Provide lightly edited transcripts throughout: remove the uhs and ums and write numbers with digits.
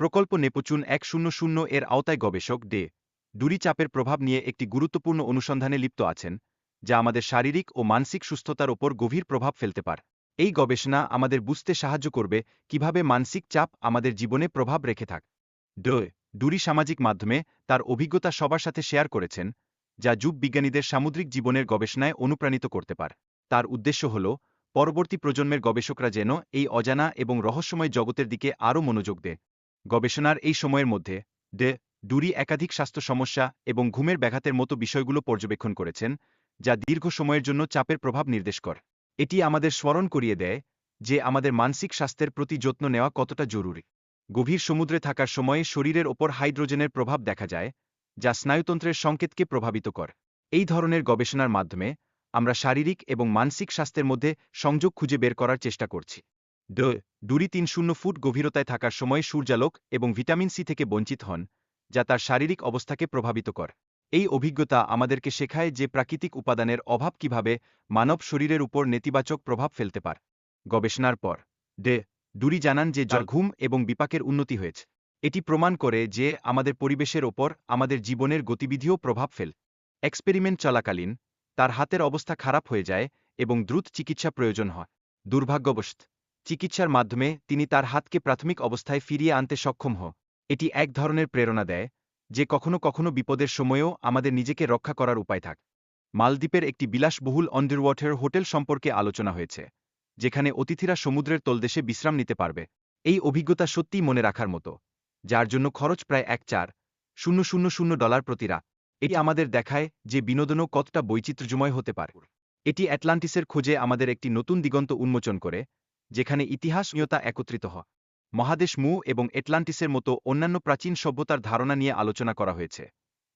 প্রকল্প নেপচুন 100 এর আওতায় গবেষক ডুরি চাপের প্রভাব নিয়ে একটি গুরুত্বপূর্ণ অনুসন্ধানে লিপ্ত আছেন, যা আমাদের শারীরিক ও মানসিক সুস্থতার ওপর গভীর প্রভাব ফেলতে পারে। এই গবেষণা আমাদের বুঝতে সাহায্য করবে কিভাবে মানসিক চাপ আমাদের জীবনে প্রভাব রেখে থাকে। ডুরি সামাজিক মাধ্যমে তার অভিজ্ঞতা সবার সাথে শেয়ার করেছেন, যা বিজ্ঞানীদের সামুদ্রিক জীবনের গবেষণায় অনুপ্রাণিত করতে পারে। তার উদ্দেশ্য হল পরবর্তী প্রজন্মের গবেষকরা যেন এই অজানা এবং রহস্যময় জগতের দিকে আরও মনোযোগ দেয়। গবেষণার এই সময়ের মধ্যে ডুরি একাধিক স্বাস্থ্য সমস্যা এবং ঘুমের ব্যাঘাতের মতো বিষয়গুলো পর্যবেক্ষণ করেছেন, যা দীর্ঘ সময়ের জন্য চাপের প্রভাব নির্দেশ করে। এটি আমাদের স্মরণ করিয়ে দেয় যে আমাদের মানসিক স্বাস্থ্যের প্রতি যত্ন নেওয়া কতটা জরুরি। গভীর সমুদ্রে থাকার সময়ে শরীরের ওপর হাইড্রোজেনের প্রভাব দেখা যায়, যা স্নায়ুতন্ত্রের সংকেতকে প্রভাবিত করে। এই ধরনের গবেষণার মাধ্যমে আমরা শারীরিক এবং মানসিক স্বাস্থ্যের মধ্যে সংযোগ খুঁজে বের করার চেষ্টা করছি। ডুরি ৩০ ফুট গভীরতায় থাকার সময় সূর্যালোক এবং ভিটামিন সি থেকে বঞ্চিত হন, যা তার শারীরিক অবস্থাকে প্রভাবিত করে। এই অভিজ্ঞতা আমাদেরকে শেখায় যে প্রাকৃতিক উপাদানের অভাব কিভাবে মানব শরীরের উপর নেতিবাচক প্রভাব ফেলতে পারে। গবেষণার পর ডুরি জানান যে যার ঘুম এবং বিপাকের উন্নতি হয়েছে। এটি প্রমাণ করে যে আমাদের পরিবেশের ওপর আমাদের জীবনের গতিবিধিও প্রভাব ফেল। এক্সপেরিমেন্ট চলাকালীন তার হাতের অবস্থা খারাপ হয়ে যায় এবং দ্রুত চিকিৎসা প্রয়োজন হয়। দুর্ভাগ্যবশত চিকিৎসার মাধ্যমে তিনি তার হাতকে প্রাথমিক অবস্থায় ফিরিয়ে আনতে সক্ষম হন। এটি এক ধরনের প্রেরণা দেয় যে কখনো কখনো বিপদের সময়েও আমাদের নিজেকে রক্ষা করার উপায় থাকে। মালদ্বীপের একটি বিলাসবহুল আন্ডারওয়াটার হোটেল সম্পর্কে আলোচনা হয়েছে, যেখানে অতিথিরা সমুদ্রের তলদেশে বিশ্রাম নিতে পারবে। এই অভিজ্ঞতা সত্যিই মনে রাখার মতো, যার জন্য খরচ প্রায় $1,400 প্রতি রাত। এটি আমাদের দেখায় যে বিনোদনও কতটা বৈচিত্র্যময় হতে পারে। এটি অ্যাটলান্টিসের খোঁজে আমাদের একটি নতুন দিগন্ত উন্মোচন করে, যেখানে ইতিহাসীয়তা একত্রিত হয়। মহাদেশ এবং অ্যাটলান্টিসের মতো অন্যান্য প্রাচীন সভ্যতার ধারণা নিয়ে আলোচনা করা হয়েছে,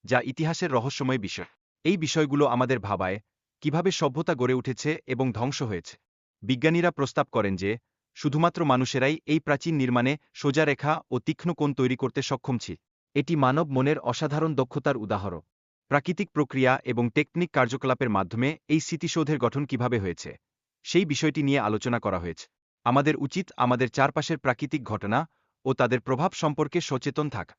যা ইতিহাসের রহস্যময় বিষয়। এই বিষয়গুলো আমাদের ভাবায় কিভাবে সভ্যতা গড়ে উঠেছে এবং ধ্বংস হয়েছে। বিজ্ঞানীরা প্রস্তাব করেন যে শুধুমাত্র মানুষেরাই এই প্রাচীন নির্মাণে সোজা রেখা ও তীক্ষ্ণ কোণ তৈরি করতে সক্ষম ছিল। এটি মানব মনের অসাধারণ দক্ষতার উদাহরণ। প্রাকৃতিক প্রক্রিয়া এবং টেকনিক কার্যকলাপের মাধ্যমে এই স্মৃতিসৌধের গঠন কিভাবে হয়েছে, সেই বিষয়টি নিয়ে আলোচনা করা হয়েছে। আমাদের উচিত আমাদের চারপাশের প্রাকৃতিক ঘটনা ও তাদের প্রভাব সম্পর্কে সচেতন থাকা।